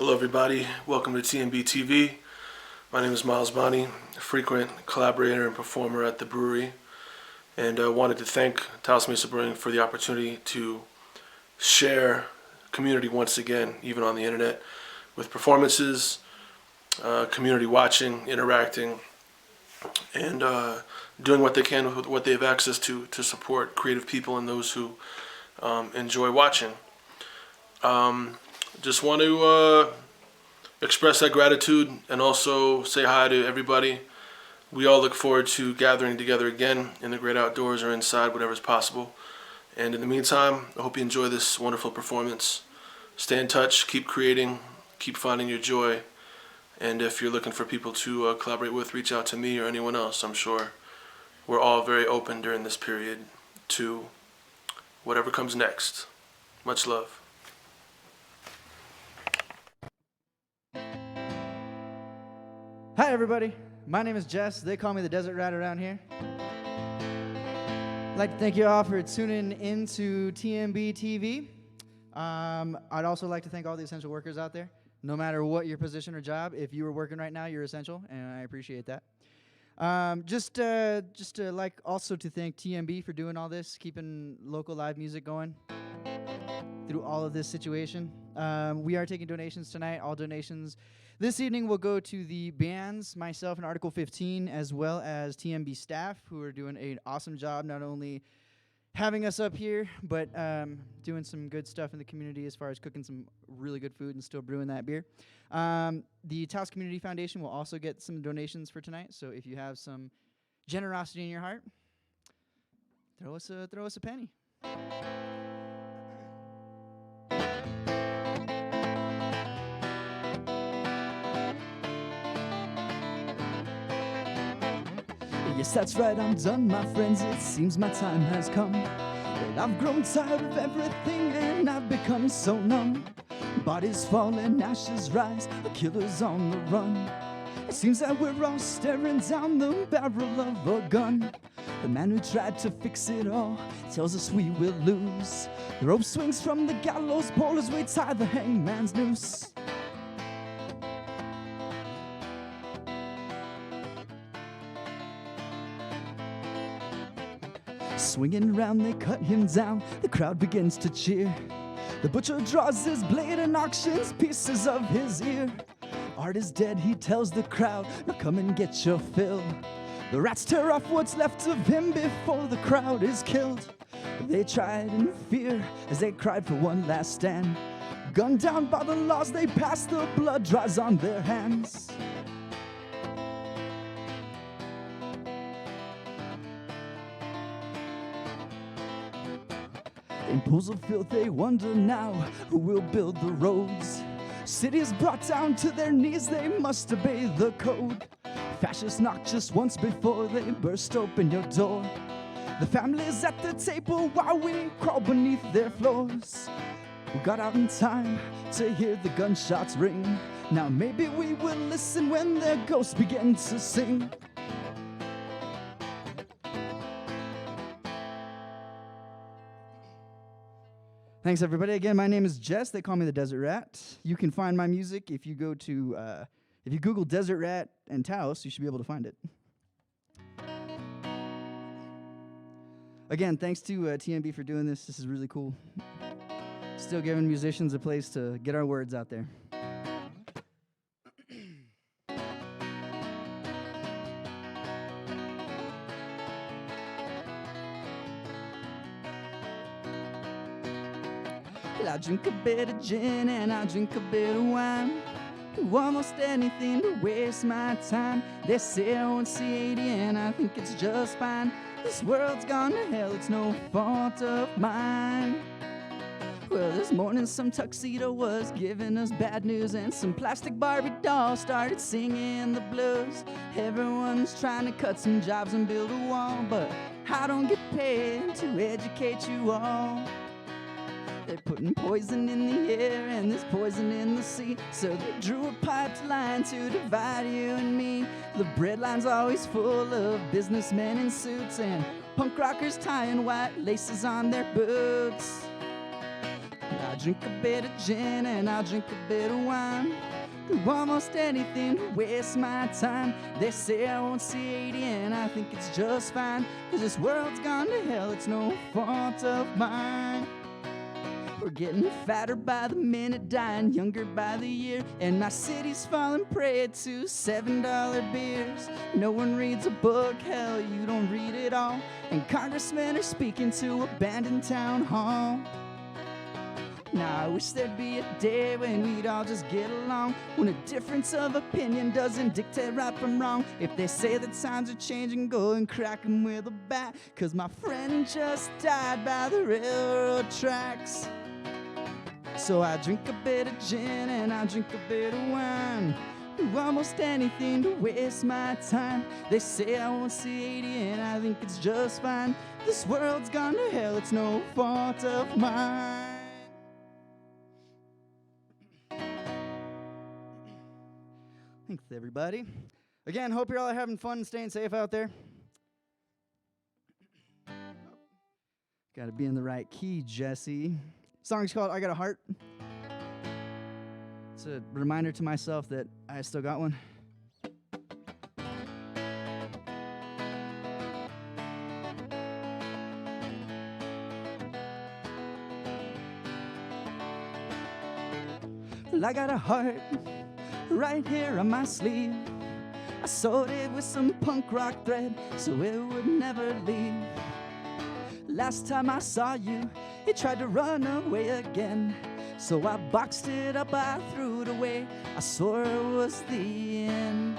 Hello everybody, welcome to TMB-TV. My name is Miles Bonney, a frequent collaborator and performer at the brewery, and I wanted to thank Taos Mesa Brewing for the opportunity to share community once again, even on the internet, with performances, community watching, interacting, and doing what they can with what they have access to support creative people and those who enjoy watching. Just want to express that gratitude and also say hi to everybody. We all look forward to gathering together again in the great outdoors or inside, whatever is possible. And in the meantime, I hope you enjoy this wonderful performance. Stay in touch, keep creating, keep finding your joy. And if you're looking for people to collaborate with, reach out to me or anyone else. I'm sure we're all very open during this period to whatever comes next. Much love. Hi everybody, my name is Jess. They call me the Desert Rat around here. I'd like to thank you all for tuning into TMB-TV. I'd also like to thank all the essential workers out there. No matter what your position or job, if you are working right now, you're essential, and I appreciate that. Like also to thank TMB for doing all this, keeping local live music going through all of this situation. We are taking donations tonight. All donations this evening will go to the bands, myself and Article 15, as well as TMB staff, who are doing an awesome job, not only having us up here, but doing some good stuff in the community as far as cooking some really good food and still brewing that beer. The Taos Community Foundation will also get some donations for tonight, so if you have some generosity in your heart, throw us a penny. Yes, that's right, I'm done, my friends. It seems my time has come. But I've grown tired of everything and I've become so numb. Bodies fall and ashes rise, a killer's on the run. It seems that we're all staring down the barrel of a gun. The man who tried to fix it all tells us we will lose. The rope swings from the gallows pole as we tie the hangman's noose. Swinging around, they cut him down. The crowd begins to cheer. The butcher draws his blade and auctions pieces of his ear. Art is dead, he tells the crowd, now come and get your fill. The rats tear off what's left of him before the crowd is killed. They tried in fear as they cried for one last stand. Gunned down by the laws they passed, the blood dries on their hands. In pools of filth they wonder now who will build the roads. Cities brought down to their knees, they must obey the code. Fascists knock just once before they burst open your door. The families at the table while we crawl beneath their floors. We got out in time to hear the gunshots ring. Now maybe we will listen when their ghosts begin to sing. Thanks, everybody. Again, my name is Jess. They call me the Desert Rat. You can find my music if you go to, if you Google Desert Rat and Taos, you should be able to find it. Again, thanks to TMB for doing this. This is really cool. Still giving musicians a place to get our words out there. I drink a bit of gin and I drink a bit of wine. Do almost anything to waste my time. They say I won't see 80 and I think it's just fine. This world's gone to hell, it's no fault of mine. Well, this morning some tuxedo was giving us bad news, and some plastic Barbie doll started singing the blues. Everyone's trying to cut some jobs and build a wall, but I don't get paid to educate you all. They're putting poison in the air and there's poison in the sea. So they drew a piped line to divide you and me. The bread line's always full of businessmen in suits and punk rockers tying white laces on their boots. I drink a bit of gin and I'll drink a bit of wine. Do almost anything to waste my time. They say I won't see 80 and I think it's just fine. 'Cause this world's gone to hell, it's no fault of mine. We're getting fatter by the minute, dying younger by the year, and my city's falling prey to $7 beers. No one reads a book, hell, you don't read it all, and congressmen are speaking to abandoned town hall. Now I wish there'd be a day when we'd all just get along, when a difference of opinion doesn't dictate right from wrong. If they say the times are changing, go and crack 'em with a bat, 'cause my friend just died by the railroad tracks. So I drink a bit of gin and I drink a bit of wine. Do almost anything to waste my time. They say I won't see 80 and I think it's just fine. This world's gone to hell, it's no fault of mine. Thanks, everybody. Again, hope you're all having fun and staying safe out there. Gotta be in the right key, Jesse. Song's called I Got a Heart. It's a reminder to myself that I still got one. Well, I got a heart right here on my sleeve. I sewed it with some punk rock thread so it would never leave. Last time I saw you, you tried to run away again. So I boxed it up, I threw it away. I swore it was the end.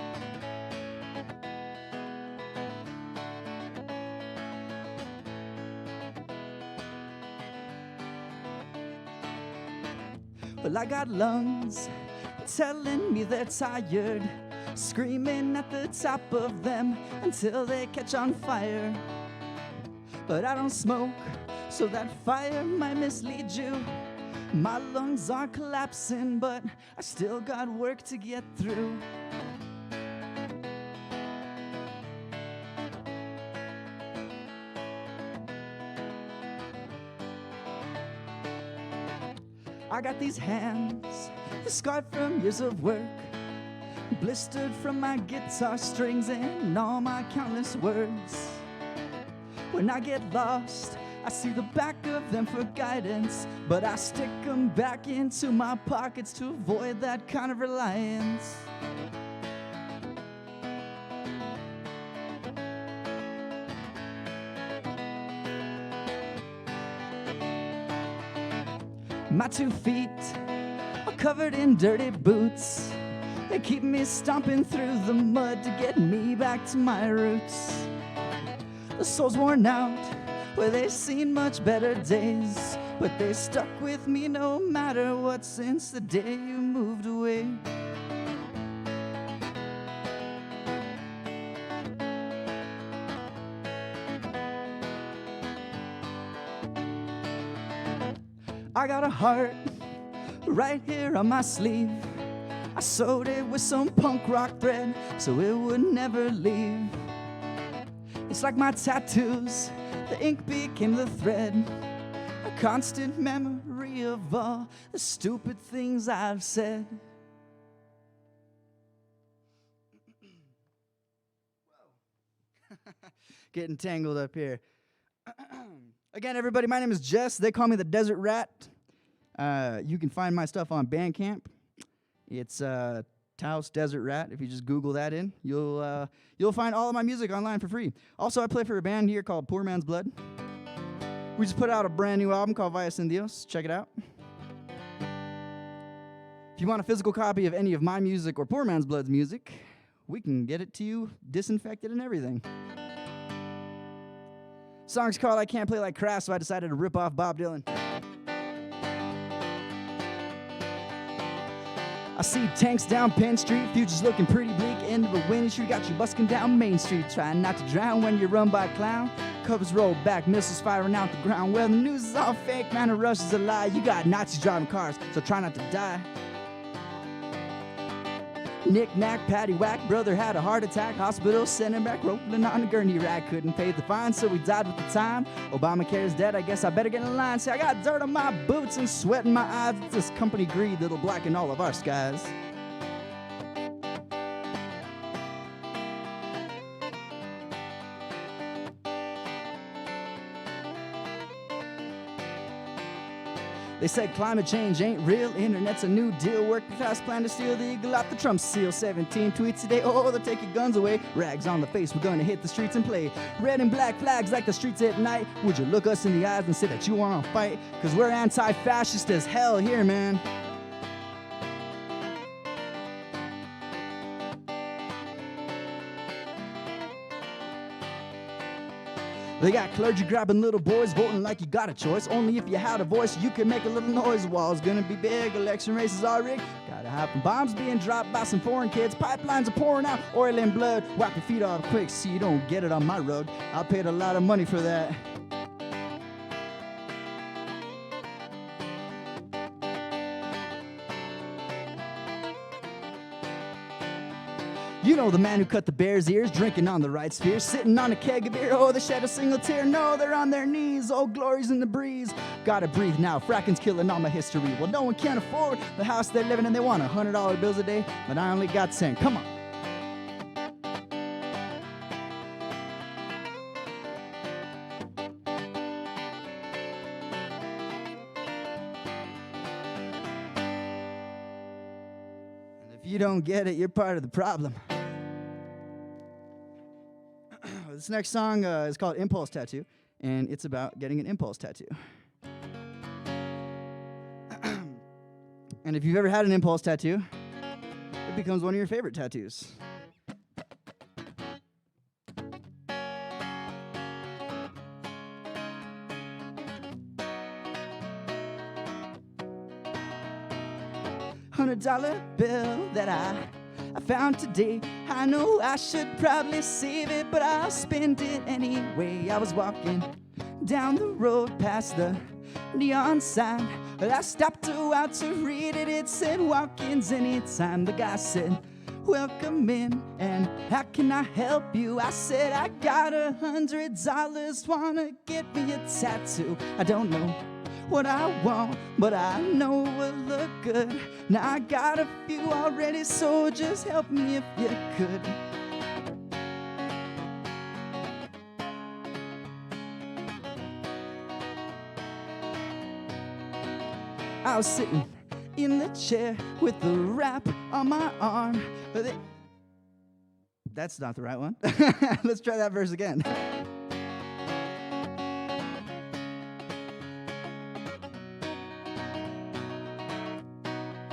Well, I got lungs telling me they're tired, screaming at the top of them until they catch on fire. But I don't smoke, so that fire might mislead you. My lungs are collapsing, but I still got work to get through. I got these hands, scarred from years of work, blistered from my guitar strings and all my countless words. When I get lost, I see the back of them for guidance, but I stick them back into my pockets to avoid that kind of reliance. My 2 feet are covered in dirty boots. They keep me stomping through the mud to get me back to my roots. The soul's worn out, where they've seen much better days, but they stuck with me no matter what since the day you moved away. I got a heart right here on my sleeve. I sewed it with some punk rock thread so it would never leave. It's like my tattoos, the ink became the thread, a constant memory of all the stupid things I've said. Getting tangled up here. Again, everybody, my name is Jess. They call me the Desert Rat. You can find my stuff on Bandcamp. It's Taos Desert Rat. If you just Google that in, you'll find all of my music online for free. Also, I play for a band here called Poor Man's Blood. We just put out a brand new album called Via Sin Dios. Check it out. If you want a physical copy of any of my music or Poor Man's Blood's music, we can get it to you disinfected and everything. Song's called I Can't Play Like Crass, so I decided to rip off Bob Dylan. I see tanks down Penn Street, future's looking pretty bleak. End of a winning street, got you busking down Main Street. Trying not to drown when you're run by a clown. Covers roll back, missiles firing out the ground. Well, the news is all fake, man, the rush is a lie. You got Nazis driving cars, so try not to die. Knick-knack, paddywhack, brother had a heart attack. Hospital, sent him back, rolling on a gurney rack. Couldn't pay the fine, so he died with the time. Obamacare's dead, I guess I better get in line. See, I got dirt on my boots and sweat in my eyes. It's this company greed that'll blacken all of our skies. They said climate change ain't real, internet's a new deal. Working class plan to steal the eagle off the Trump seal. 17 tweets today, oh, they'll take your guns away. Rags on the face, we're gonna hit the streets and play. Red and black flags like the streets at night. Would you look us in the eyes and say that you wanna fight? Cause we're anti-fascist as hell here, man. They got clergy grabbing little boys, voting like you got a choice. Only if you had a voice, you could make a little noise. Wall's gonna be big, election races are rigged. Gotta have bombs being dropped by some foreign kids. Pipelines are pouring out, oil and blood. Wipe your feet off quick so you don't get it on my rug. I paid a lot of money for that. You know the man who cut the bear's ears, drinking on the right sphere, sitting on a keg of beer. Oh, they shed a single tear. No, they're on their knees. Oh, glory's in the breeze. Gotta breathe now. Fracking's killing all my history. Well, no one can afford the house they're living in. They want $100 bills a day, but I only got 10. Come on. If you don't get it, you're part of the problem. This next song is called Impulse Tattoo, and it's about getting an impulse tattoo. And if you've ever had an impulse tattoo, it becomes one of your favorite tattoos. $100 bill that I found today. I know I should probably save it, but I'll spend it anyway. I was walking down the road past the neon sign, but I stopped out to read it. It said walk-ins anytime. The guy said, welcome in, and how can I help you? I said, I got $100, wanna get me a tattoo. I don't know what I want, but I know it will look good. Now I got a few already, so just help me if you could. I was sitting in the chair with the wrap on my arm. That's not the right one. Let's try that verse again.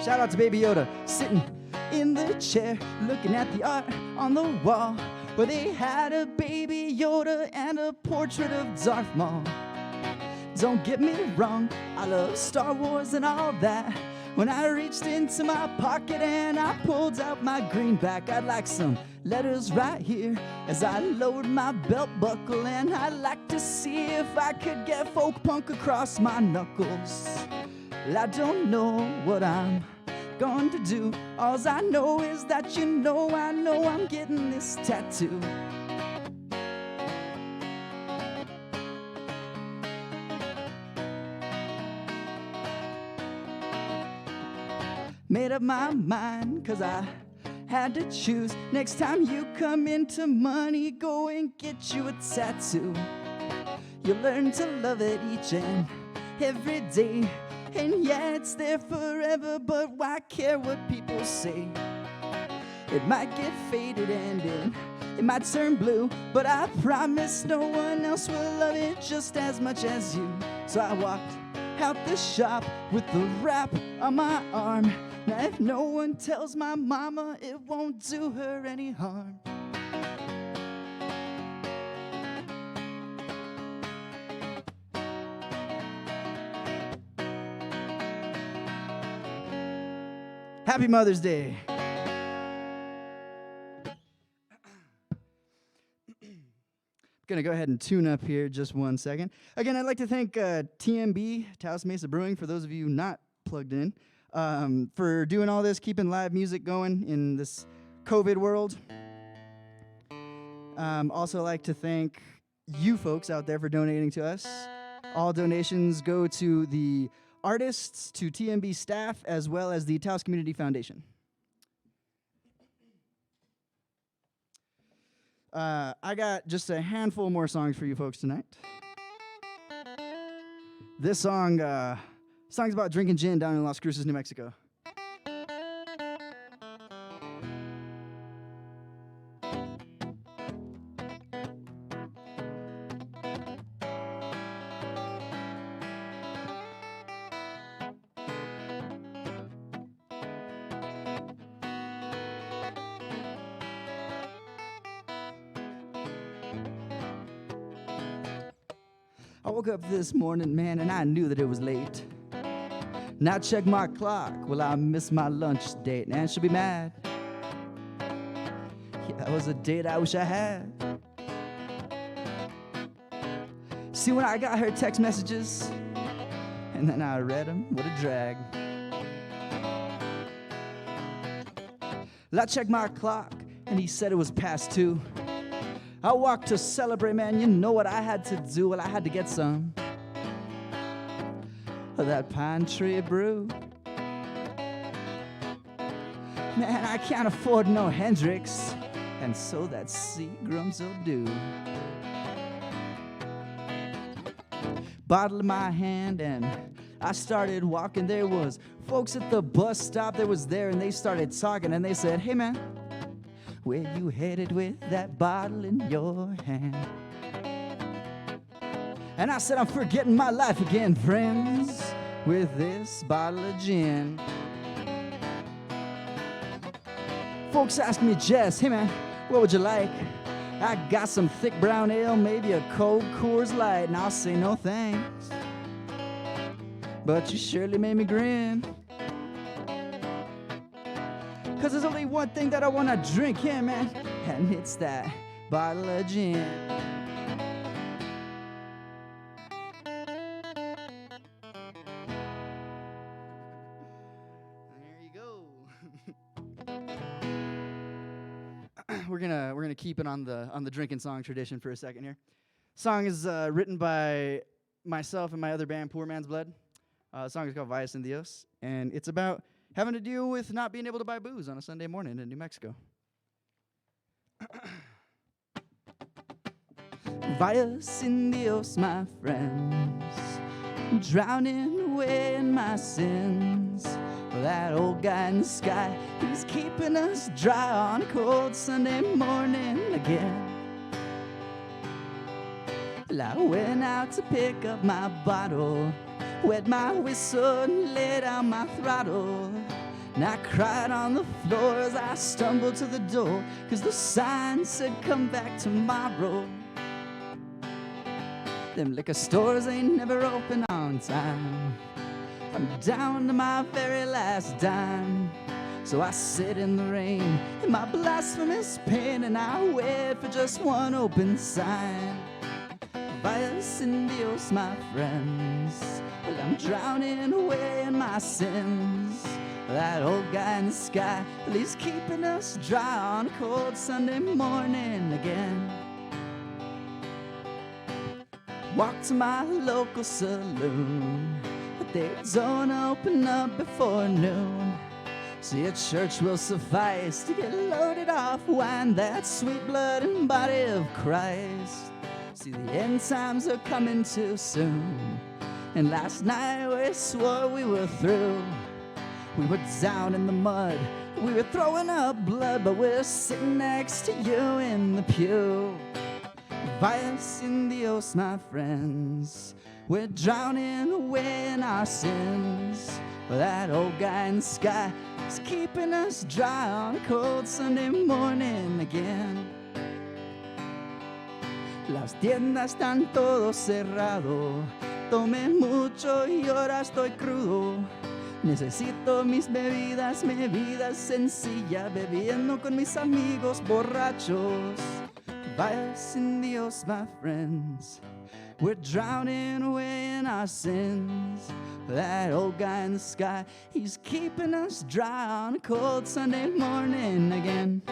Shout out to Baby Yoda, sitting in the chair, looking at the art on the wall, where they had a Baby Yoda and a portrait of Darth Maul. Don't get me wrong, I love Star Wars and all that. When I reached into my pocket and I pulled out my greenback, I'd like some letters right here as I lowered my belt buckle, and I'd like to see if I could get folk punk across my knuckles. Well, I don't know what I'm going to do. All I know is that I know I'm getting this tattoo. Made up my mind, cause I had to choose. Next time you come into money, go and get you a tattoo. You'll learn to love it each and every day. And yeah, it's there forever, but why care what people say? It might get faded and it might turn blue, but I promise no one else will love it just as much as you. So I walked out the shop with the wrap on my arm. Now if no one tells my mama, it won't do her any harm. Happy Mother's Day. Gonna go ahead and tune up here just 1 second. Again, I'd like to thank TMB, Taos Mesa Brewing, for those of you not plugged in. for doing all this, keeping live music going in this COVID world. Also like to thank you folks out there for donating to us. All donations go to the artists, to TMB staff, as well as the Taos Community Foundation. I got just a handful more songs for you folks tonight. This song's about drinking gin down in Las Cruces, New Mexico. I woke up this morning, man, and I knew that it was late. Now I check my clock, well, I missed my lunch date, and she'll be mad. Yeah, that was a date I wish I had. See, when I got her text messages, and then I read them, what a drag. Well, I checked my clock, and he said it was past 2. I walked to celebrate, man, you know what I had to do? Well, I had to get some of that pine tree brew. Man, I can't afford no Hendrix, and so that Seagram's will do. Bottle in my hand, and I started walking. There was folks at the bus stop that was there, and they started talking, and they said, hey, man, where you headed with that bottle in your hand? And I said, I'm forgetting my life again, friends, with this bottle of gin. Folks ask me, Jess, hey man, what would you like? I got some thick brown ale, maybe a cold Coors Light, and I'll say no thanks. But you surely made me grin. 'Cause there's only one thing that I wanna drink, yeah, man, and it's that bottle of gin. There you go. We're gonna keep it on the drinking song tradition for a second here. Song is written by myself and my other band, Poor Man's Blood. The song is called Valles en Dios, and it's about having to deal with not being able to buy booze on a Sunday morning in New Mexico. Valles en Dios, my friends, drowning away in my sins. Well, that old guy in the sky, he's keeping us dry on a cold Sunday morning again. Well, I went out to pick up my bottle, wet my whistle and lay down my throttle. And I cried on the floor as I stumbled to the door, 'cause the sign said come back tomorrow. Them liquor stores ain't never open on time. I'm down to my very last dime. So I sit in the rain in my blasphemous pain, and I wait for just one open sign. Valles en Dios, my friends, well, I'm drowning away in my sins. That old guy in the sky, well, he's keeping us dry on a cold Sunday morning again. Walk to my local saloon, but they don't open up before noon. See, a church will suffice to get loaded off wine, that sweet blood and body of Christ. See, the end times are coming too soon, and last night we swore we were through. We were down in the mud, we were throwing up blood, but we're sitting next to you in the pew. Valles en Dios, my friends, we're drowning away in our sins. Well, that old guy in the sky is keeping us dry on a cold Sunday morning again. Las tiendas están todo cerrado, tomé mucho y ahora estoy crudo. Necesito mis bebidas, mi vida sencilla, bebiendo con mis amigos borrachos. Valles en Dios, my friends, We're drowning away in our sins. That old guy in the sky, he's keeping us dry on a cold Sunday morning again.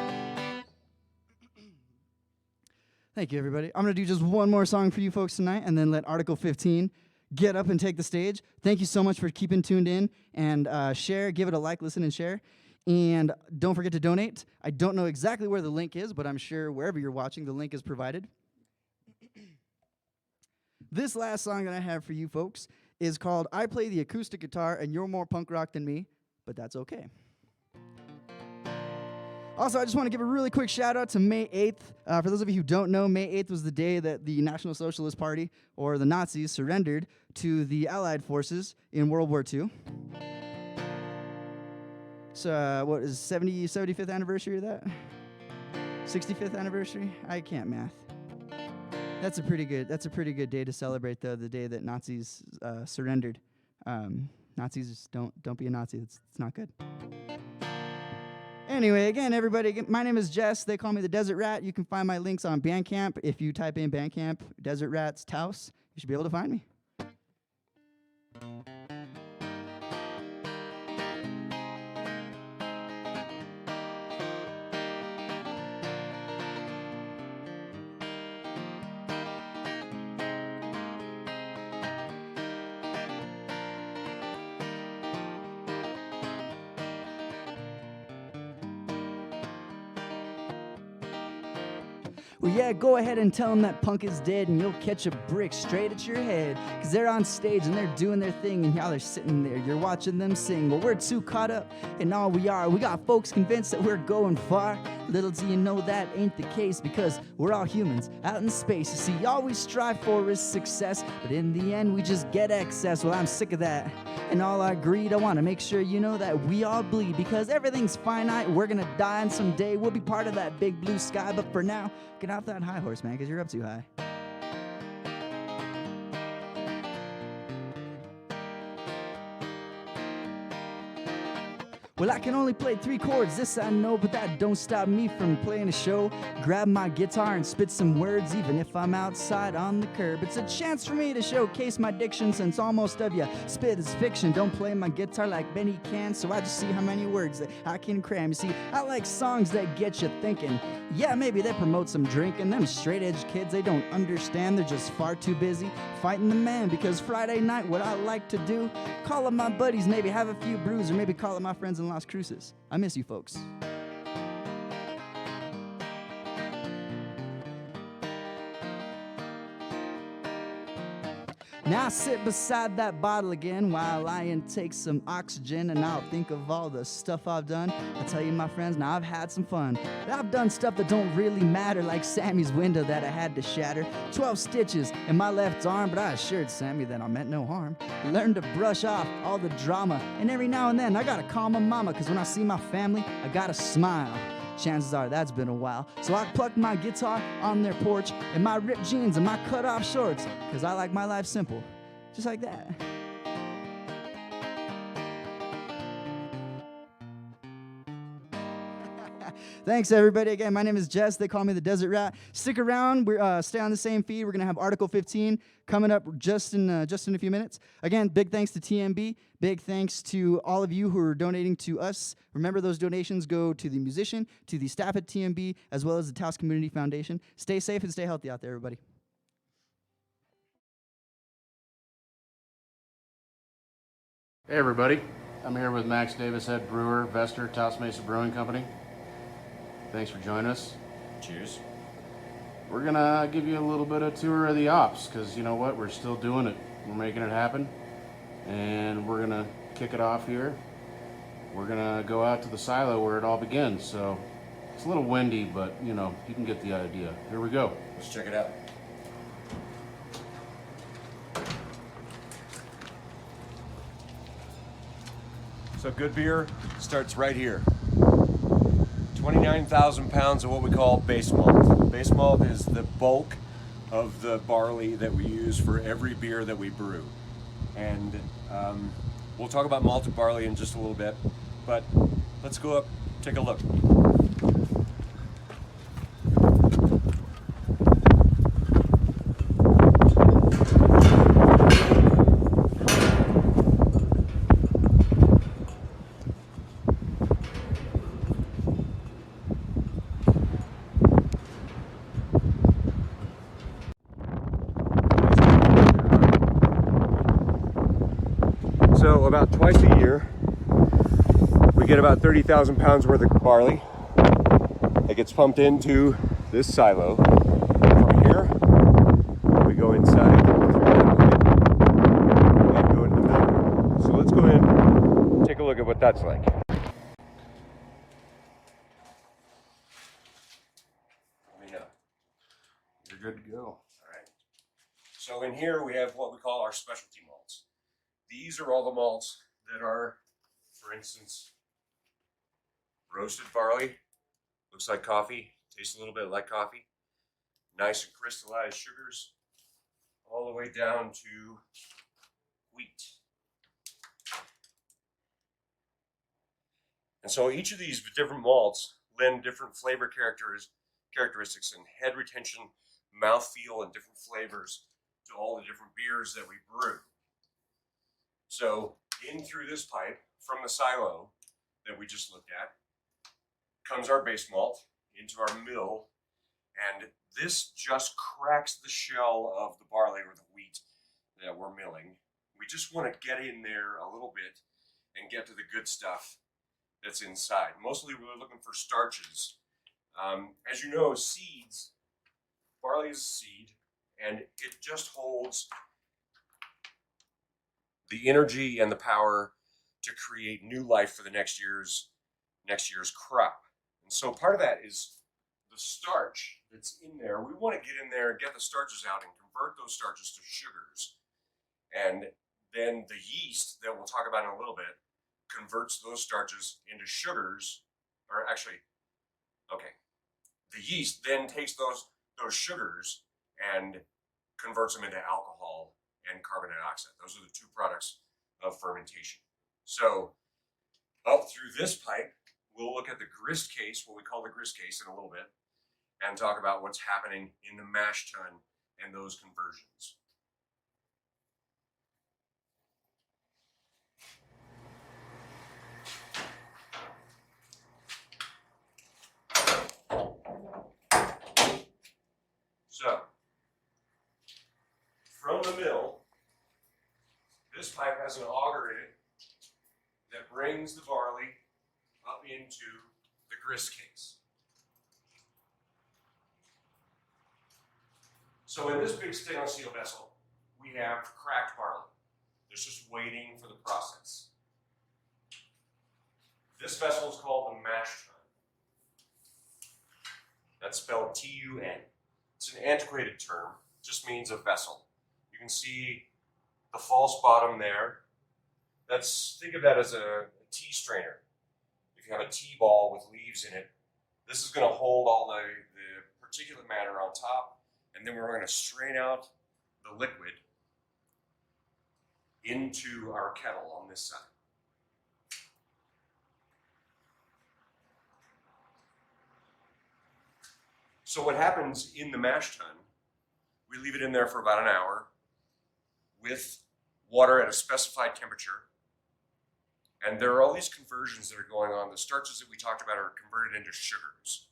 Thank you, everybody. I'm going to do just one more song for you folks tonight and then let Article 15 get up and take the stage. Thank you so much for keeping tuned in and share, give it a like, listen, and share. And don't forget to donate. I don't know exactly where the link is, but I'm sure wherever you're watching, the link is provided. This last song that I have for you folks is called I Play the Acoustic Guitar and You're More Punk Rock Than Me, but that's okay. Also, I just want to give a really quick shout out to May 8th. For those of you who don't know, May 8th was the day that the National Socialist Party, or the Nazis, surrendered to the Allied forces in World War II. So, what is 75th anniversary of that? 65th anniversary? I can't math. That's a pretty good day to celebrate, though, the day that Nazis surrendered. Nazis, don't be a Nazi. It's not good. Anyway, again, everybody, my name is Jess. They call me the Desert Rat. You can find my links on Bandcamp. If you type in Bandcamp, Desert Rats, Taos, you should be able to find me. Well, yeah, go ahead and tell them that punk is dead and you'll catch a brick straight at your head. Cause they're on stage and they're doing their thing and y'all are sitting there, you're watching them sing. Well, we're too caught up in all we are. We got folks convinced that we're going far. Little do you know that ain't the case because we're all humans out in space. You see, all we strive for is success, but in the end we just get excess. Well, I'm sick of that and all our greed. I want to make sure you know that we all bleed because everything's finite. We're gonna die and someday we'll be part of that big blue sky. But for now, get off that high horse, man, because you're up too high. Well, I can only play 3 chords, this I know, but that don't stop me from playing a show. Grab my guitar and spit some words, even if I'm outside on the curb. It's a chance for me to showcase my diction, since almost of ya spit is fiction. Don't play my guitar like Benny can, so I just see how many words that I can cram. You see, I like songs that get you thinking. Yeah, maybe they promote some drinking. Them straight-edge kids, they don't understand. They're just far too busy fighting the man, because Friday night, what I like to do, call up my buddies, maybe have a few brews, or maybe call up my friends in Las Cruces. I miss you folks. Now I sit beside that bottle again while I intake some oxygen, and I'll think of all the stuff I've done. I tell you, my friends, now I've had some fun. I've done stuff that don't really matter, like Sammy's window that I had to shatter. 12 stitches in my left arm, but I assured Sammy that I meant no harm. Learned to brush off all the drama, and every now and then I gotta call my mama, cause when I see my family, I gotta smile. Chances are that's been a while. So I plucked my guitar on their porch and my ripped jeans and my cut-off shorts, cause I like my life simple, just like that. Thanks, everybody. Again, my name is Jess. They call me the Desert Rat. Stick around. We're stay on the same feed. We're going to have Article 15 coming up just in a few minutes. Again, big thanks to TMB. Big thanks to all of you who are donating to us. Remember, those donations go to the musician, to the staff at TMB, as well as the Taos Community Foundation. Stay safe and stay healthy out there, everybody. Hey everybody, I'm here with Max Davis, head brewer, Vester, Taos Mesa Brewing Company. Thanks for joining us. Cheers. We're gonna give you a little bit of tour of the ops, because you know what, we're still doing it. We're making it happen, and we're gonna kick it off here. We're gonna go out to the silo where it all begins, so it's a little windy, but you know, you can get the idea. Here we go. Let's check it out. So good beer starts right here. 29,000 pounds of what we call base malt. Base malt is the bulk of the barley that we use for every beer that we brew. And we'll talk about malted barley in just a little bit, but let's go up, take a look. twice a year, we get about 30,000 pounds worth of barley. It gets pumped into this silo. From here, we go inside through that pipe and go into the mill. So let's go in and take a look at what that's like. Let me know. You're good to go. All right. So in here we have what we call our specialty malts. These are all the malts that are, for instance, roasted barley. Looks like coffee, tastes a little bit like coffee. Nice and crystallized sugars, all the way down to wheat. And so each of these different malts lend different flavor characteristics and head retention, mouthfeel, and different flavors to all the different beers that we brew. So in through this pipe from the silo that we just looked at comes our base malt into our mill, and this just cracks the shell of the barley or the wheat that we're milling. We just want to get in there a little bit and get to the good stuff that's inside. Mostly we're looking for starches. As you know, seeds, barley is a seed, and it just holds the energy and the power to create new life for the next year's crop. And so part of that is the starch that's in there. We want to get in there and get the starches out and convert those starches to sugars. And then the yeast that we'll talk about in a little bit converts those starches into sugars, or actually, okay, the yeast then takes those sugars and converts them into alcohol and carbon dioxide. Those are the two products of fermentation. So up through this pipe, we'll look at the grist case, what we call the grist case, in a little bit, and talk about what's happening in the mash tun and those conversions. So, from the mill, this pipe has an auger in it that brings the barley up into the grist case. So in this big stainless steel vessel, we have cracked barley. It's just waiting for the process. This vessel is called the mash tun. That's spelled T-U-N. It's an antiquated term, just means a vessel. You can see the false bottom there. Think of that as a tea strainer. If you have a tea ball with leaves in it, this is going to hold all the particulate matter on top, and then we're going to strain out the liquid into our kettle on this side. So what happens in the mash tun, we leave it in there for about an hour with water at a specified temperature. And there are all these conversions that are going on. The starches that we talked about are converted into sugars.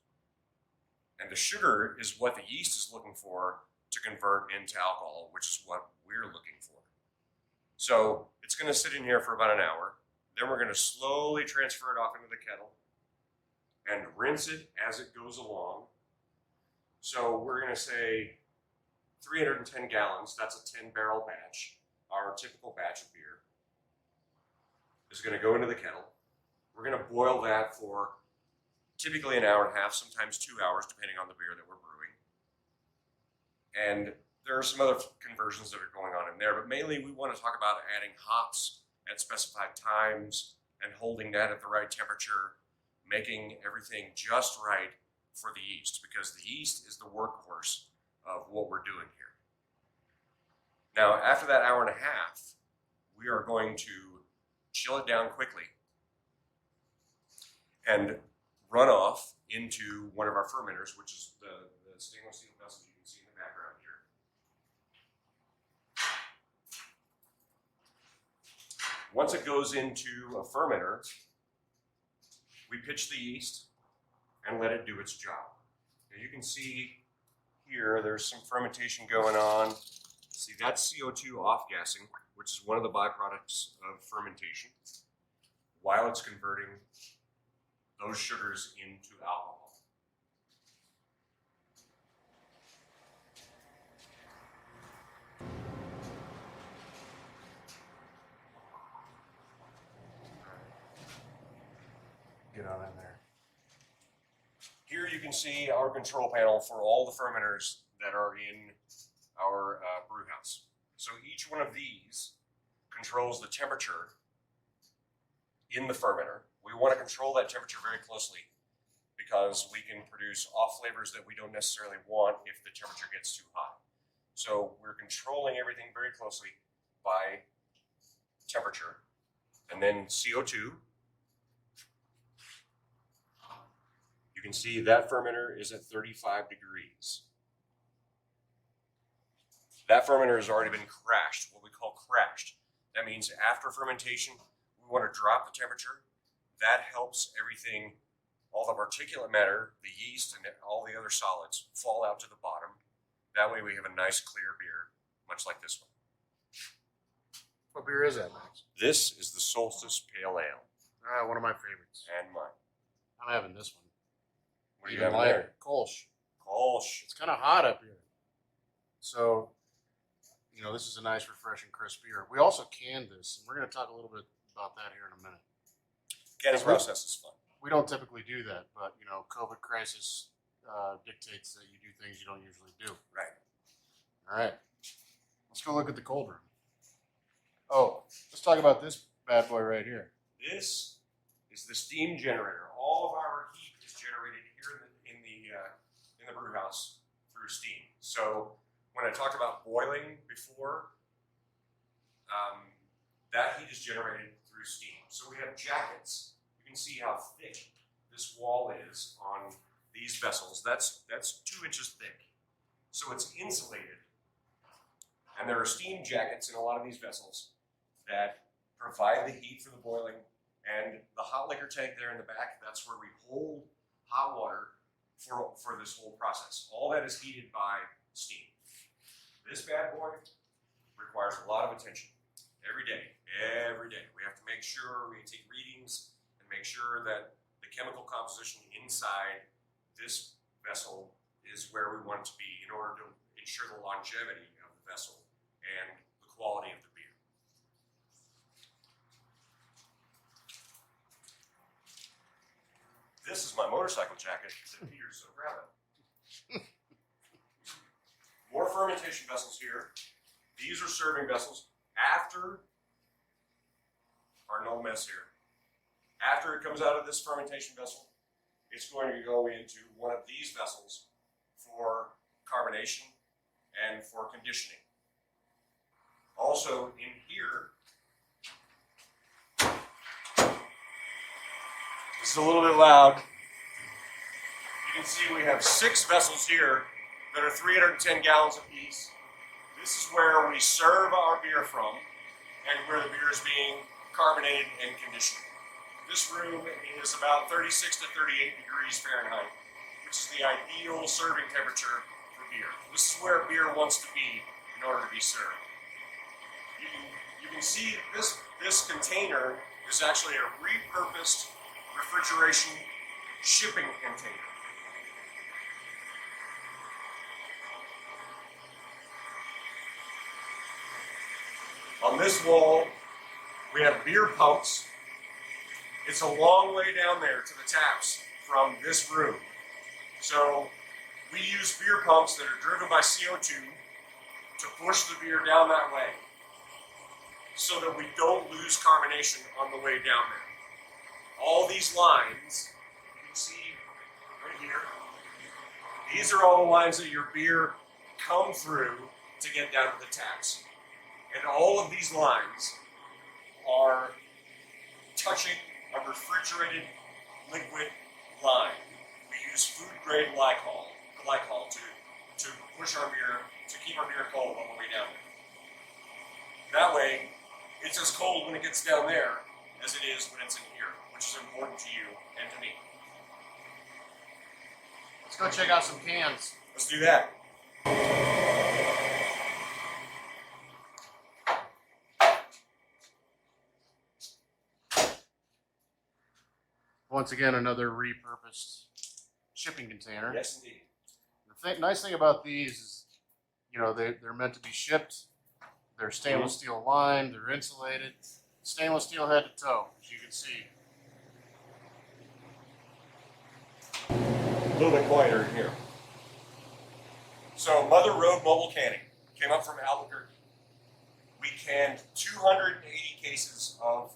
And the sugar is what the yeast is looking for to convert into alcohol, which is what we're looking for. So it's going to sit in here for about an hour. Then we're going to slowly transfer it off into the kettle and rinse it as it goes along. So we're going to say 310 gallons, that's a 10-barrel batch, our typical batch of beer, is going to go into the kettle. We're going to boil that for typically an hour and a half, sometimes 2 hours, depending on the beer that we're brewing. And there are some other conversions that are going on in there, but mainly we want to talk about adding hops at specified times and holding that at the right temperature, making everything just right for the yeast, because the yeast is the workhorse of what we're doing here. Now, after that hour and a half, we are going to chill it down quickly and run off into one of our fermenters, which is the stainless steel vessels you can see in the background here. Once it goes into a fermenter, we pitch the yeast and let it do its job. Now you can see here there's some fermentation going on. See, that's CO2 off-gassing. which is one of the byproducts of fermentation, while it's converting those sugars into alcohol. Get on in there. Here you can see our control panel for all the fermenters that are in our brew house. So each one of these controls the temperature in the fermenter. We want to control that temperature very closely because we can produce off flavors that we don't necessarily want if the temperature gets too high. So we're controlling everything very closely by temperature. And then CO2. You can see that fermenter is at 35 degrees. That fermenter has already been crashed, what we call crashed. That means after fermentation, we want to drop the temperature. That helps everything, all the particulate matter, the yeast, and all the other solids fall out to the bottom. That way we have a nice clear beer, much like this one. What beer is that, Max? This is the Solstice Pale Ale. One of my favorites. And mine. I'm having this one. What do you Even have lighter. there? Kolsch. Kolsch. It's kind of hot up here. So, you know, this is a nice, refreshing, crisp beer. We also canned this, and we're going to talk a little bit about that here in a minute. Canning process is fun. We don't typically do that, but, you know, COVID crisis dictates that you do things you don't usually do. Right. All right. Let's go look at the cold room. Oh, let's talk about this bad boy right here. This is the steam generator. All of our heat is generated here in the brew house through steam. So when I talked about boiling before, that heat is generated through steam. So we have jackets. You can see how thick this wall is on these vessels. That's 2 inches thick. So it's insulated. And there are steam jackets in a lot of these vessels that provide the heat for the boiling. And the hot liquor tank there in the back, that's where we hold hot water for this whole process. All that is heated by steam. This bad boy requires a lot of attention every day. Every day. We have to make sure we take readings and make sure that the chemical composition inside this vessel is where we want it to be in order to ensure the longevity of the vessel and the quality of the beer. This is my motorcycle jacket that Peter's so proud of. More fermentation vessels here. These are serving vessels after our no mess here. After it comes out of this fermentation vessel, it's going to go into one of these vessels for carbonation and for conditioning. Also in here, this is a little bit loud. You can see we have 6 vessels here that are 310 gallons apiece. This is where we serve our beer from and where the beer is being carbonated and conditioned. This room is about 36 to 38 degrees Fahrenheit, which is the ideal serving temperature for beer. This is where beer wants to be in order to be served. You can see this container is actually a repurposed refrigeration shipping container. On this wall, we have beer pumps. It's a long way down there to the taps from this room. So we use beer pumps that are driven by CO2 to push the beer down that way so that we don't lose carbonation on the way down there. All these lines, you can see right here, these are all the lines that your beer come through to get down to the taps. And all of these lines are touching a refrigerated liquid line. We use food grade glycol to push our beer, to keep our beer cold all the way down there. That way, it's as cold when it gets down there as it is when it's in here, which is important to you and to me. Let's go check out some cans. Let's do that. once again, another repurposed shipping container. Yes, indeed. The nice thing about these is, you know, they're meant to be shipped. They're stainless steel lined. They're insulated. Stainless steel head to toe, as you can see. A little bit quieter in here. So Mother Road Mobile Canning came up from Albuquerque. We canned 280 cases of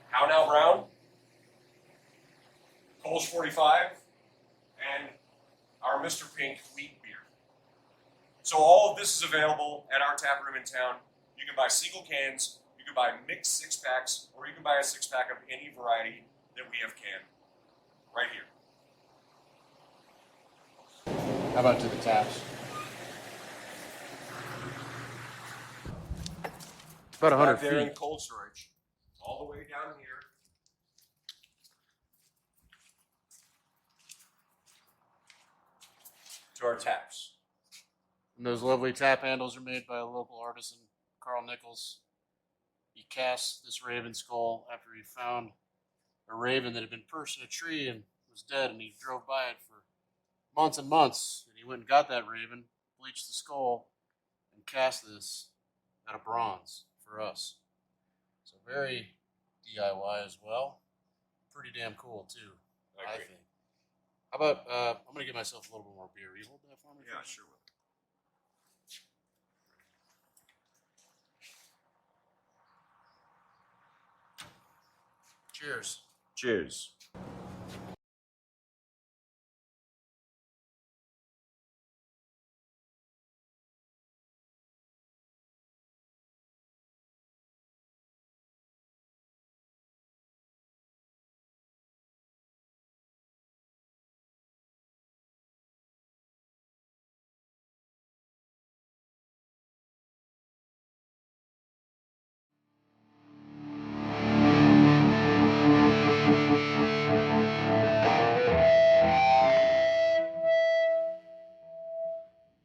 How Now Brown, Kolsch 45, and our Mr. Pink wheat beer. So all of this is available at our tap room in town. You can buy single cans, you can buy mixed 6-packs, or you can buy a 6-pack of any variety that we have canned right here. How about to the taps? It's about 100 Back there in feet. cold storage, all the way down here. To our taps. And those lovely tap handles are made by a local artisan, Carl Nichols. He cast this raven skull after he found a raven that had been perched in a tree and was dead, and he drove by it for months and months. And he went and got that raven, bleached the skull, and cast this out of bronze for us. So very DIY as well. Pretty damn cool too, I think. How about, I'm going to give myself a little bit more beer. Will you hold that for me? Yeah, sure will. Cheers. Cheers.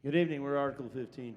Good evening, we're Article 15.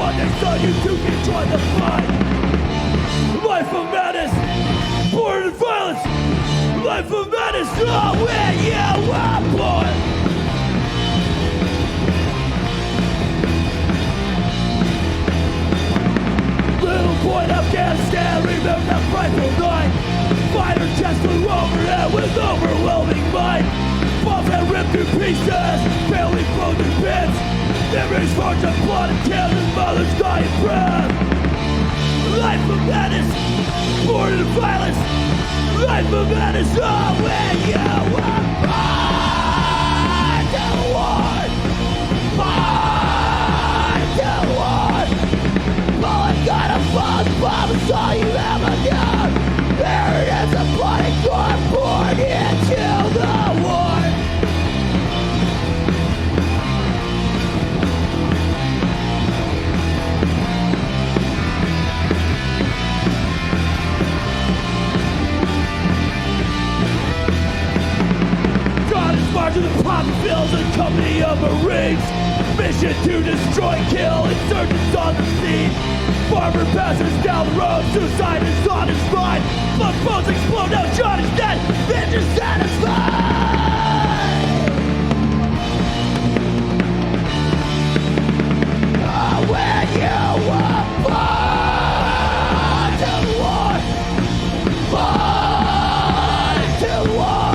one day saw you two can join the fight. Life of madness, born in violence. Life of madness, oh, where you were born. Little boy in Afghanistan, remember that frightful night. Fighter jets flew overhead with overwhelming might. Bombs that ripped to pieces, family blown to bits. Memories forged of blood and tears, and mothers dying breath. Life of madness, born in violence. Life of madness, oh, where you were born to war. Born to war. Bullet gonna fall, bomb is all you ever knew. There is a bloody core born into the war. To the pop fields and company of Marines. Mission to destroy, kill, insurgents on the scene. Farmer passes down the road, suicide is on his mind. Blood bones explode, now John is dead, vengeance satisfied. Oh, when you were born to war, born to war.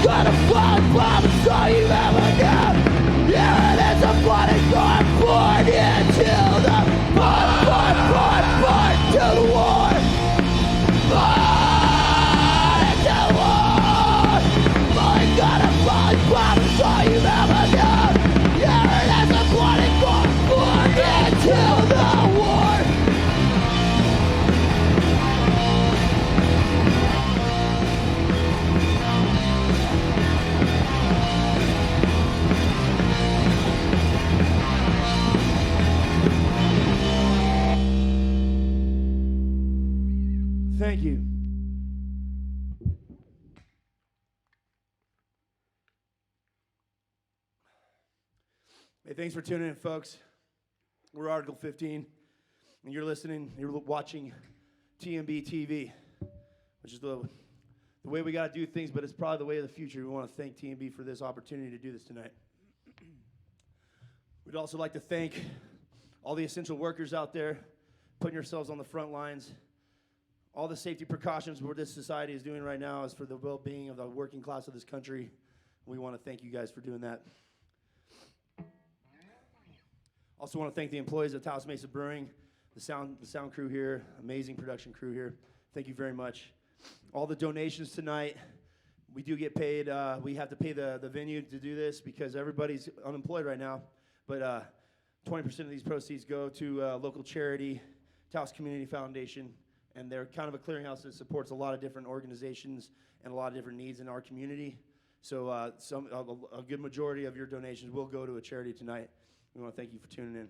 Gonna fall, bomb is all you ever knew. Yeah, there's a bloody core born into the born to the war. Born into the war. Bloody gonna fall, bomb is all you ever knew. Yeah, there's a bloody core born into the war. Thank you. Hey, thanks for tuning in, folks. We're Article 15, and you're watching TMB-TV, which is the way we got to do things, but it's probably the way of the future. We want to thank TMB for this opportunity to do this tonight. We'd also like to thank all the essential workers out there putting yourselves on the front lines. All the safety precautions what this society is doing right now is for the well-being of the working class of this country. We want to thank you guys for doing that. Also want to thank the employees of Taos Mesa Brewing, the sound crew here, amazing production crew here. Thank you very much. All the donations tonight, we do get paid. We have to pay the venue to do this because everybody's unemployed right now. But 20% of these proceeds go to a local charity, Taos Community Foundation. And they're kind of a clearinghouse that supports a lot of different organizations and a lot of different needs in our community. So a good majority of your donations will go to a charity tonight. We want to thank you for tuning in.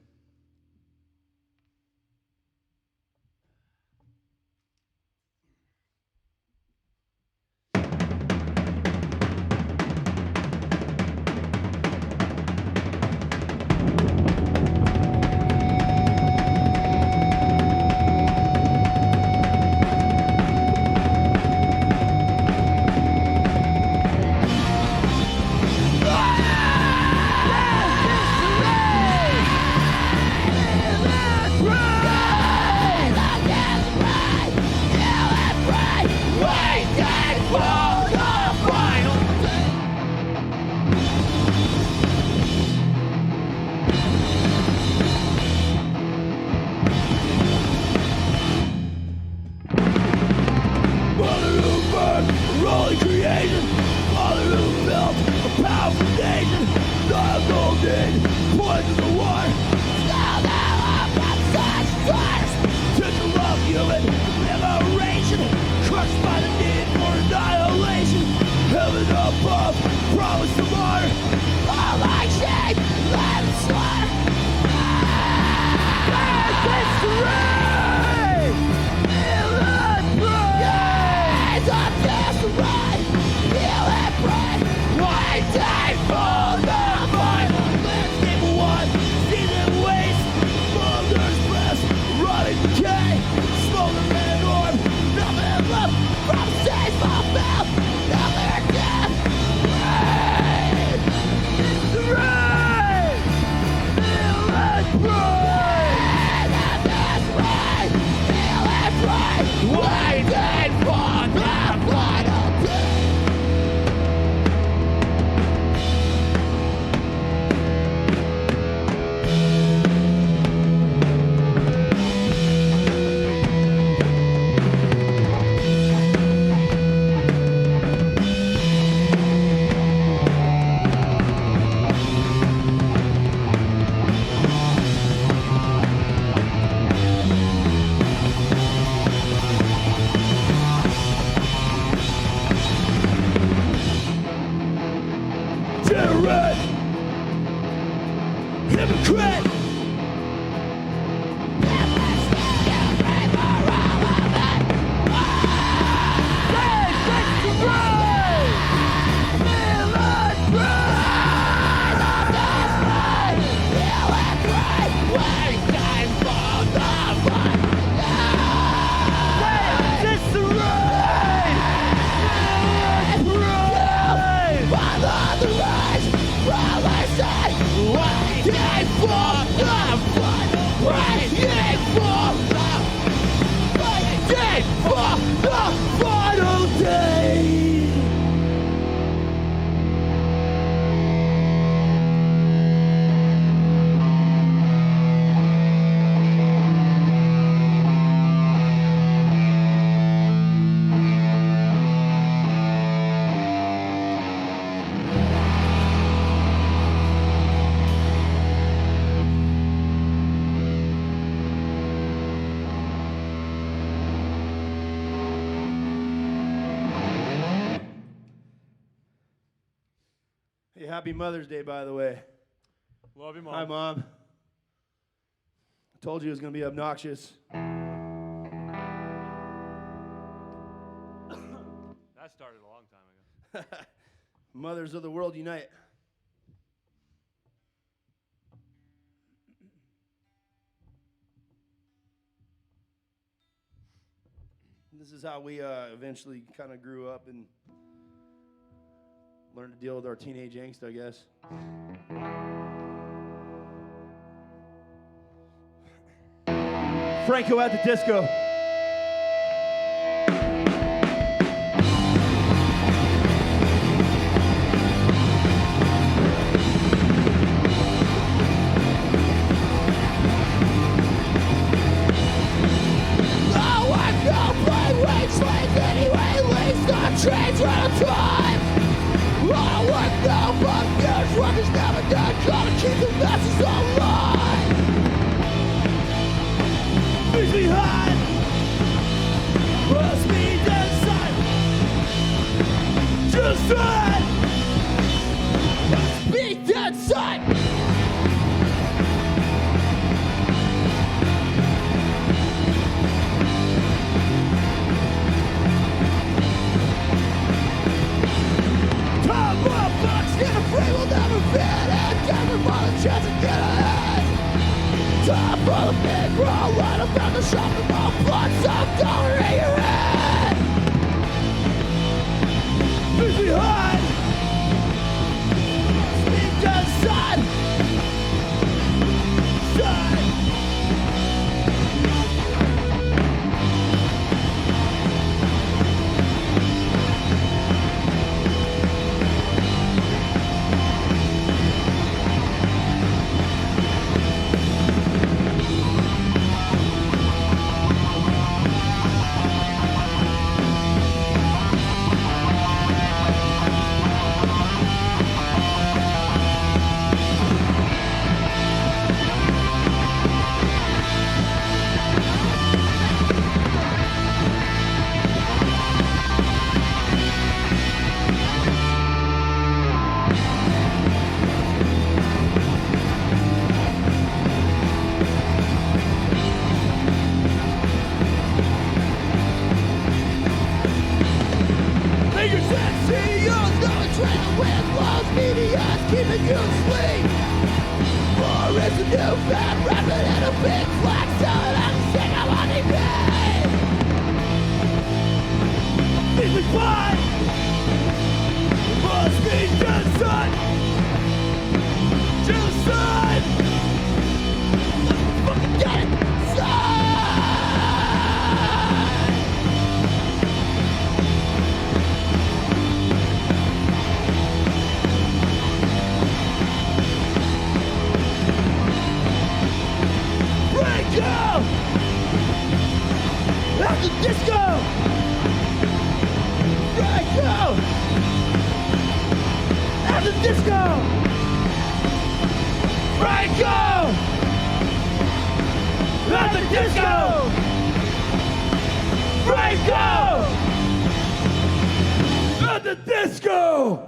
Hey, happy Mother's Day, by the way. Love you, Mom. Hi, Mom. I told you it was going to be obnoxious. That started a long time ago. Mothers of the world unite. This is how we eventually kind of grew up and learned to deal with our teenage angst, I guess. Franco at the disco. Trains run on time. All work now, but years work is never done. Gotta keep the masses alive. Leave behind. Must be inside. Just side. Must be inside. Free will never fit in. Never find a chance to get ahead. Time for the big roll. Right about the shopping mall. Blood some dollar in your head. Leave behind. Speak to the sun. Sun. Keeping you asleep. Or is a new fat rabbit and a big flag telling I'm sick of money pain. Leave me by. Must be genocide. Genocide. disco. Right go. At the disco. Right go. At the disco. Right go. At the disco.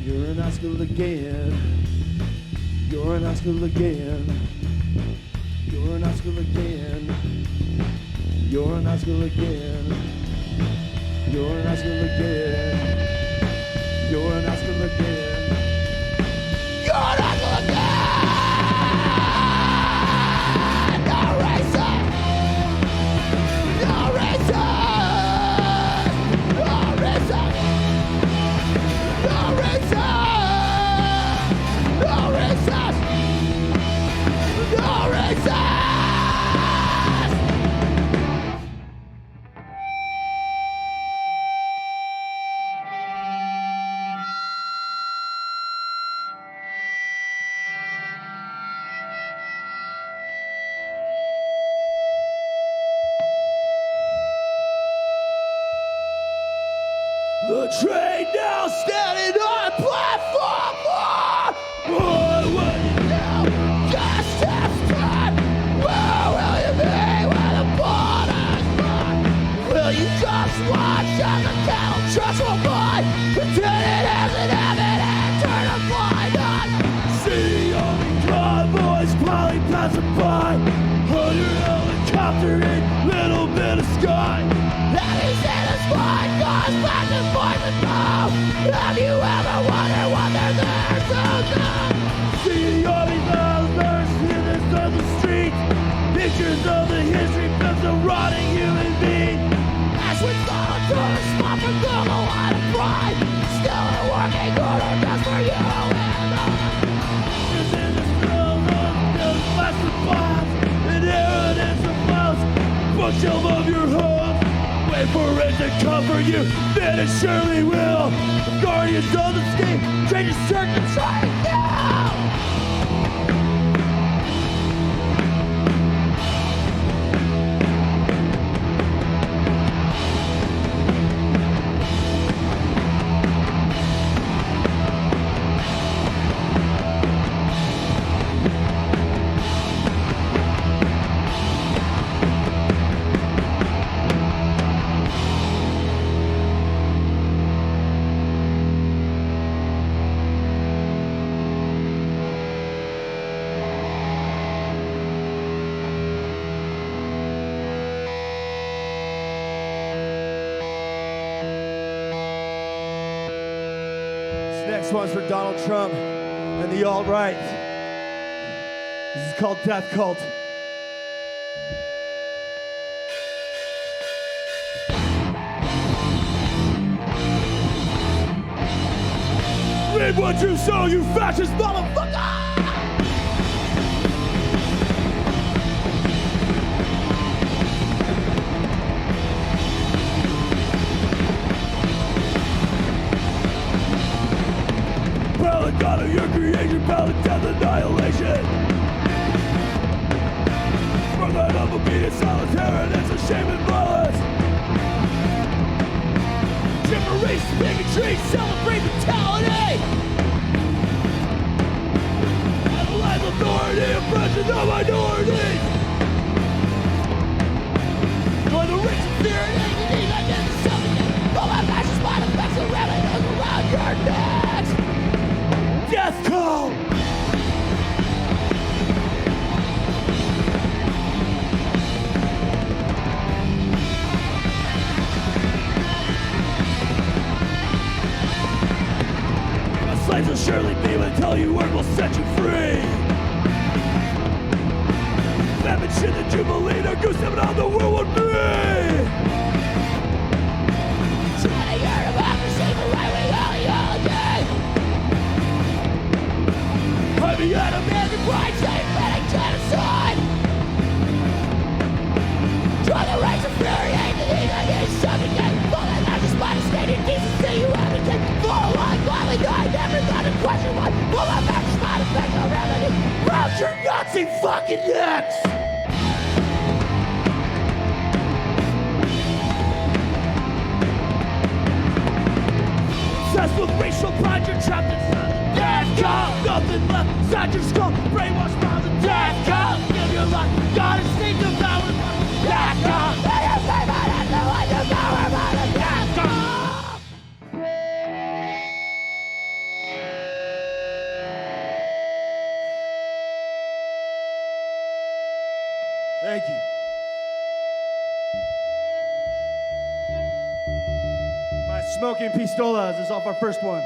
You're in high school again. You're in high school again. You're in high school again. You're in high school again. You're in high school again. You're in high school again. No racist. No racist. No racist. No racist. No racist. No racist. The train now standing on platform 4. What will you do? Just have time. Where will you be when the borders burn? passing by on your helicopter in little bit of sky. Have you seen a spy cause back and forth and now? Have you ever wondered what they're there to do? See the army thousands in this southern street. Pictures of the history films of rotting human beings. As we follow through the spot for Google on a pride. Still a working order just for you and I. Cause in this film of those plastic bombs and evidence of mouse, bookshelf of your home. Wait for it to come for you, then it surely will. Guardians of the state, train to search and try it now. This one's for Donald Trump and the alt-right. This is called Death Cult. Read what you sow, you fascist motherfucker! God of your creation, bound to death annihilation. From that unobedient silent terror, that's a shame and violence. Gibberish, bigotry, celebrate brutality. Analyze authority, oppression of minorities. Join the rich and fear and agony that did the something. All my fascist mind effects are ramming around your necks. Death call! My slaves will surely be until you work will set you free. Famine, shit, and Jubilee, no goose stepping on the world would be. Trying to hear democracy, but right wing holiday. I'm the American pride, state-fitting genocide. Draw the race of fury, hate the need, I need suffocate. All that largest by the state in decency you advocate. Follow on, gladly die, never got a question one. All my facts, not effect, no remedy. Round your Nazi fucking necks! Obsessed with racial pride, you're trapped inside the death cult. Nothing left inside your skull, brainwashed by the death cult. Give your life, God instinct devoured by the death cult. May your favorite and the one devoured by the death cult. Thank you. My smoking pistolas is off our first one.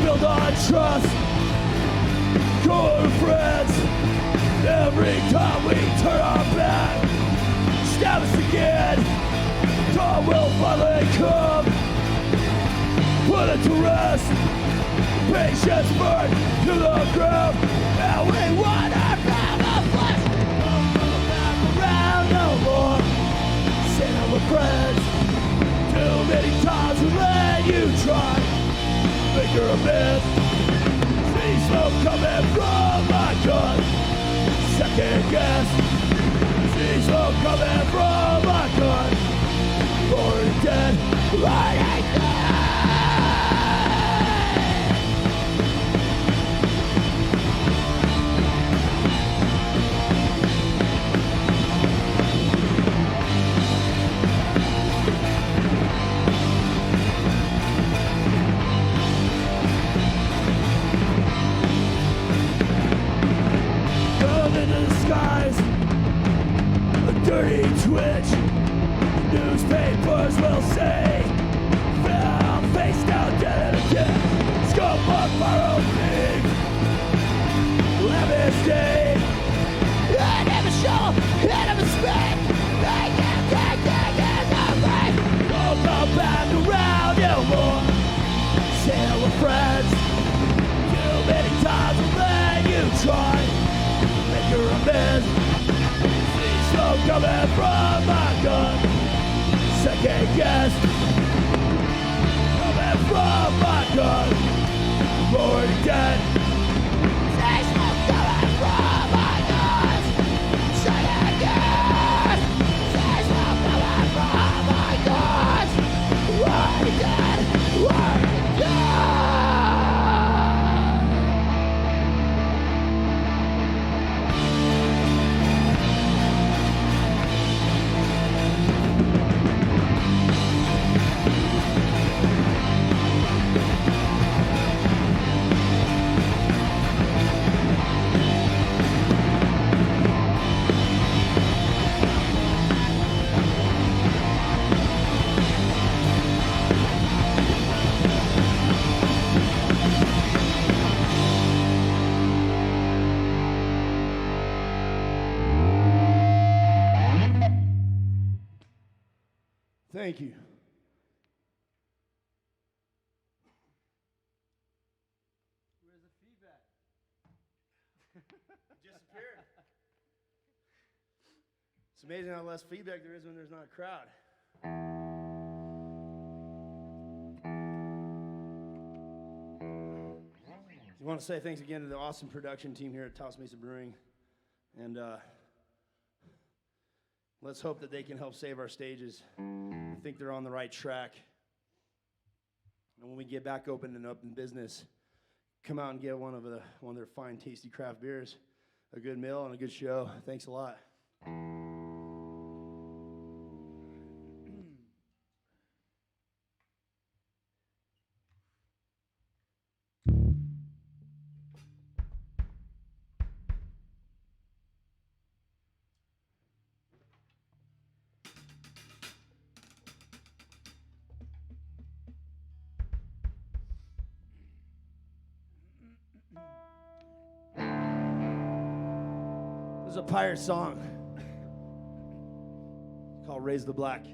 Build on trust, core friends. Every time we turn our back, stab us again. Time will finally come. Put it to rest. Patience burn to the ground, and we want our pound of flesh. Don't come back around no more. Say that we're friends. Too many times we let you try. Make her a mess. See smoke coming from my gun. Second guess. See smoke coming from my gun. Already dead. Right back around no more. Say that we're friends. Too many times I've let you try. Make your amends. See smoke coming from my gun. Second guess. Coming from my gun. I'm already dead. See smoke coming from my gun. Second guess. See smoke coming from my gun. Already dead. Already dead. Thank you. Where's the feedback? Disappeared. It's amazing how less feedback there is when there's not a crowd. I want to say thanks again to the awesome production team here at Taos Mesa Brewing, and let's hope that they can help save our stages. I think they're on the right track. And when we get back open and up in business, come out and get one of their fine, tasty craft beers, a good meal, and a good show. Thanks a lot. There's a pirate song called Raise the Black.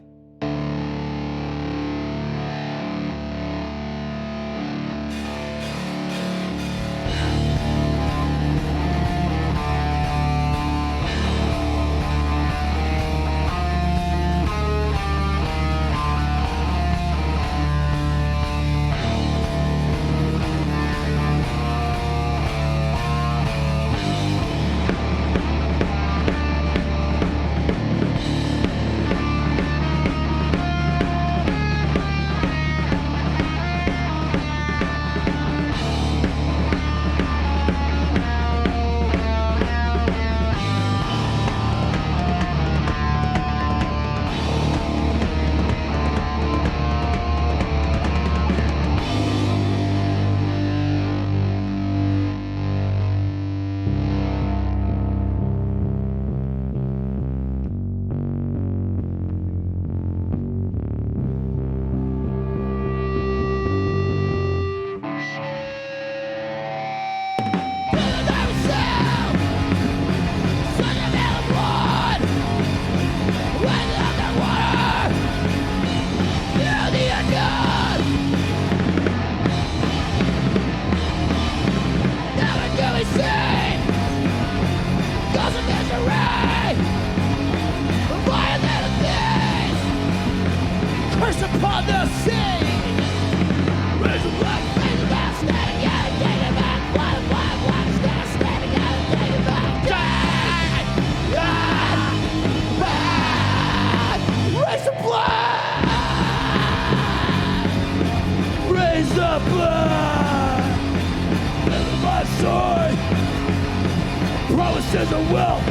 Promises of wealth.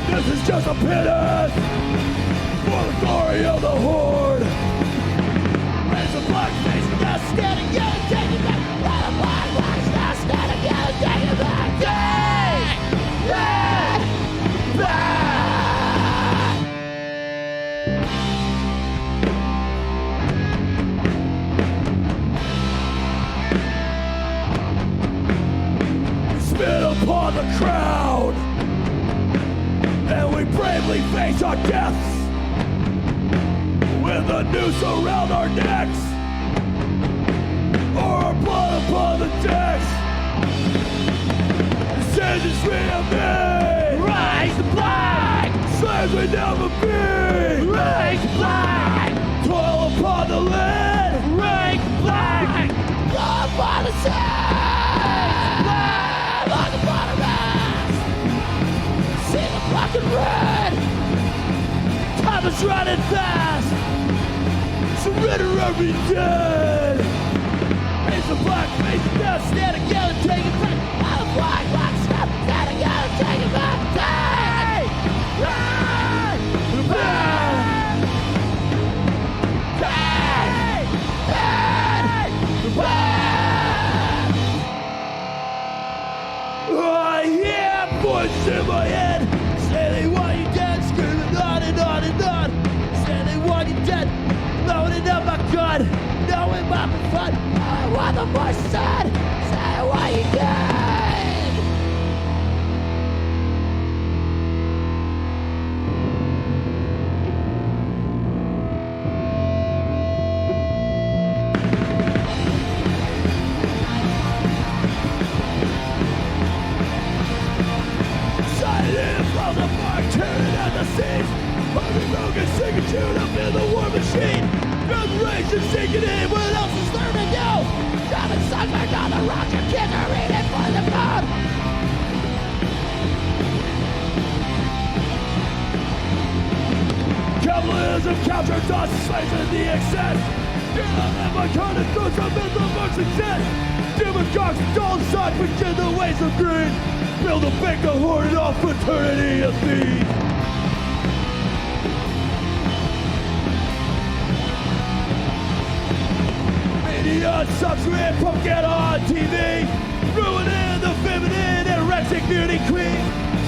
This is just a pittance for the glory of the horde. Raise the black face, now stand again and take it back. Let the black flags now stand again and take it back. Take it back. Spit upon the crowd, and we bravely face our deaths with with a noose around our necks, or our blood upon the decks. Decisions we have made, rise to black. Slaves we never be, rise to black. Toil upon the land, rise to black. Blood upon the sand, blood on the bottom ass. See the black and red. Time is running fast. Surrender or be dead. Face the black, face the death. Stand together, take it back. I'm black, black, step. Stand together, take it back. Hey! Hey! Back! Hey! Hey! Back! I hear voices in my head. Say they want you dead, screaming on and on and on. Say they want you dead, loading up my gun, knowing my fun. I want the voice said, say they want you dead. Silent falls apart, tearing at the seams. Hungry broken, singing tune up in the war machine. Resurrection sinking in, what else is there to do? Driving sunburn on the rocks, your kids are eating for the food. Capitalism captures us, slaves in the excess. You're not let my kind of thoughts up in the mark success. Demagogues, dull side, begin the ways of greed. Build a bank of hoarded off fraternity of thieves. Media sucks red pumpkin on TV, ruining the feminine anorexic beauty queen.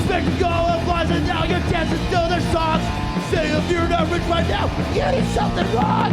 Spectacle of lies and now your dancing to their songs. Say if you're not rich right now, you did something wrong.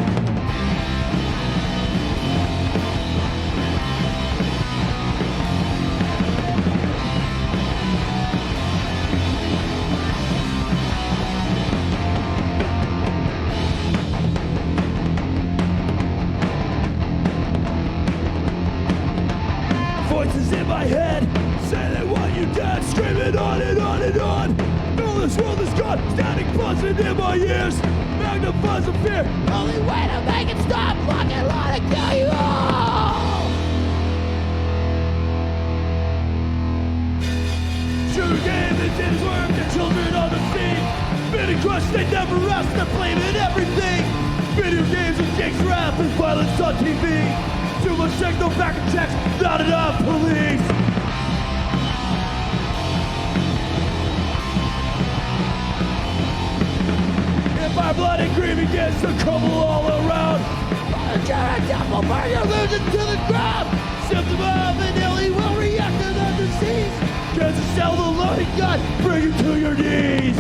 Voices in my head say they want you dead, screaming on and on and on. No, this world is gone, static buzzing in my ears, magnifies the fear. Only way to make it stop, fucking let it kill you all. True game, it didn't work, the children on the feet. Been crushed, they never rest, they're blaming everything. Video games and gangs rap and violence on TV. Too much sex, no back and checks, not enough police. If our blood and grief begins to crumble all around, the giant devil burn your illusion to the ground. Symptom of an ill, he will react to the disease. Cancer cell, the loading gun, bring you to your knees.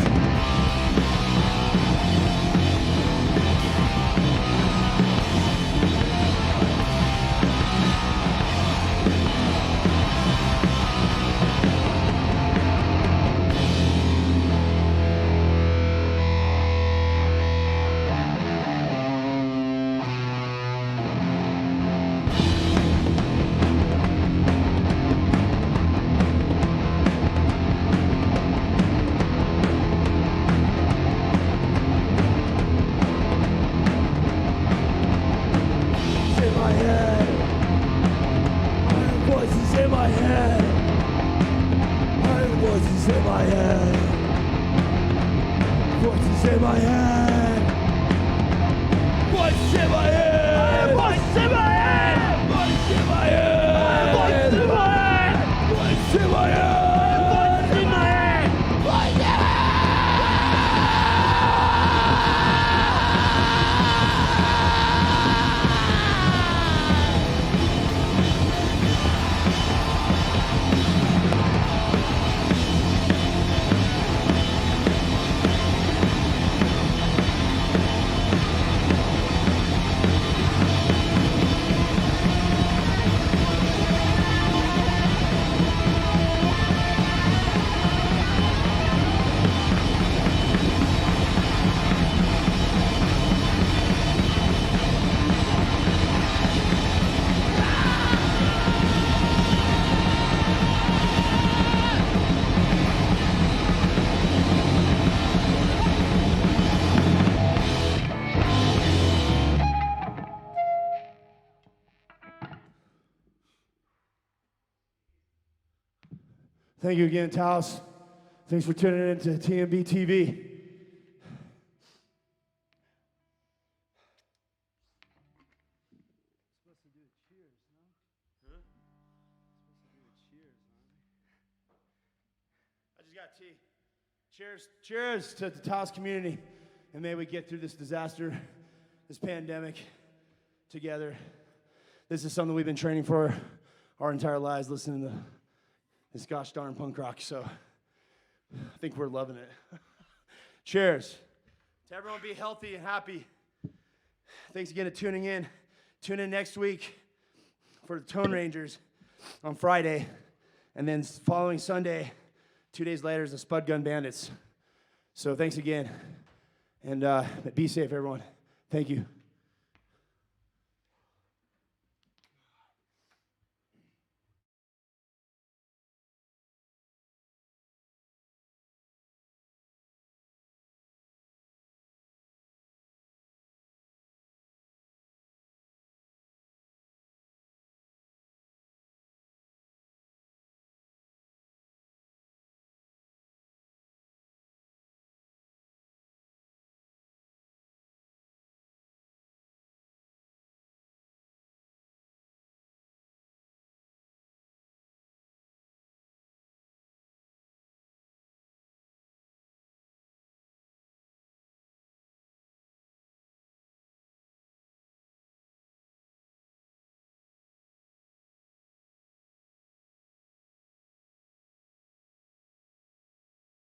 Thank you again, Taos. Thanks for tuning in to TMB-TV. I just got tea. Cheers to the Taos community, and may we get through this disaster, this pandemic, together. This is something we've been training for our entire lives, listening to this gosh darn punk rock, so I think we're loving it. Cheers. To everyone, be healthy and happy. Thanks again for tuning in. Tune in next week for the Tone Rangers on Friday, and then following Sunday, 2 days later, is the Spud Gun Bandits. So thanks again, and be safe, everyone. Thank you.